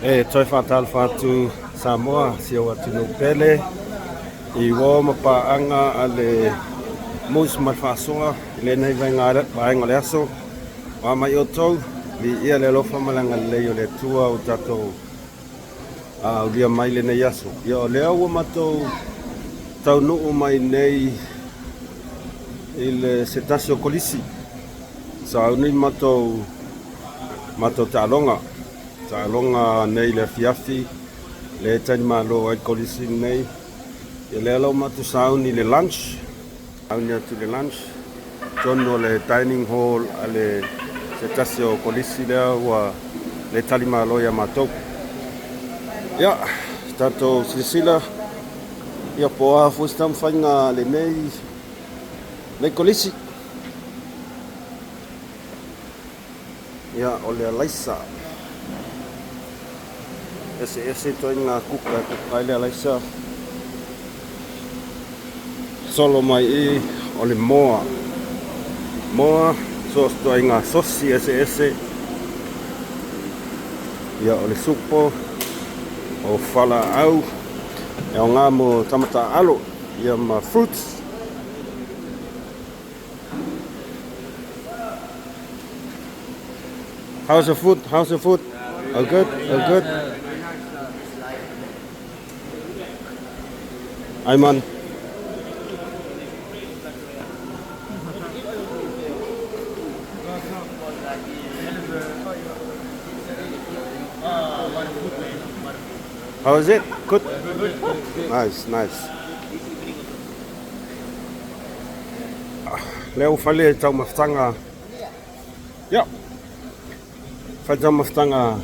E toi fatal fatu Samoa sio atu no pele I wo mapaanga ale MUSS Ma Le Fa'asoa le nei vainga vainga le aso wa mai o tou li ia le lofa malanga le o le tua o tato a ulia mai le nei aso ia o le au matou tau nuu mai nei il cetasio kolisi sa uni matou talonga nei le fiafi le tani malo ai kolisi nei ia le alo matou sauni le lunch auni atu le lunch tono le dining hall ale cetasio kolisi lea ua le tali malo ia matou ia tatou silsila ia poa fusta mfainga le nei kolisi ia o le alaisa ese toinga kuka le alaisa solo mai o le moa so toinga sosi ese ia o le supo o fala au e o ngā mo tamata alo ia ma fruits How's the food? Oh good. Ayman. How is it? Good? Nice. Leo fale tau maftanga. Yeah. Fai maftanga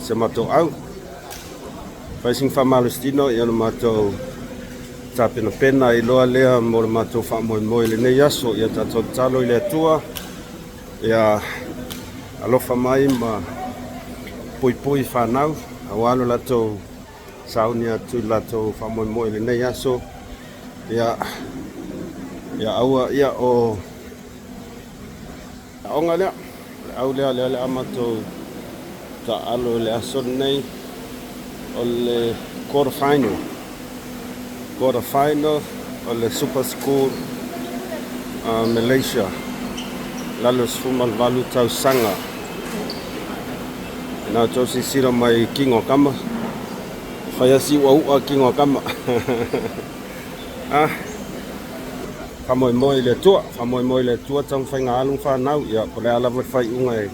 se matou au. Fai sing famalustino ia le matou tapena pena I loa lea mo le matou whamoe le nei aso ia tatou talo I le atua. Ia alofa mai ma pui whanau. Awalo latou sauni atu latou whamoe le nei aso. Ia aua ia o onga lea. Au lea amatou ta alo le aso nei o le quarter final o le super school Malaysia lalo sfumal valu tau sanga na tau sisira mai kingo kama faya si ua kingo kama Famoe le tua tang whainga alung whanau ia pole ala mai whai unga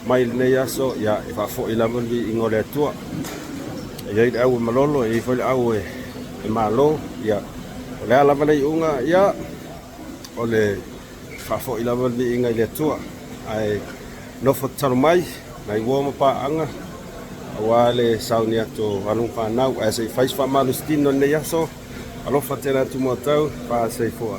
mai nei aso ia e whafo I lama li ingo le tua ia I au malolo I whai au e malo ia pole ala mai unga ia o le whafo I lama li inga le tua ai nofo taro mai nai ua mapaanga awa le sauni ato alung whanau ai se whais whamalustino nei aso Alofa tēnā tu mōtau, pāsei fua.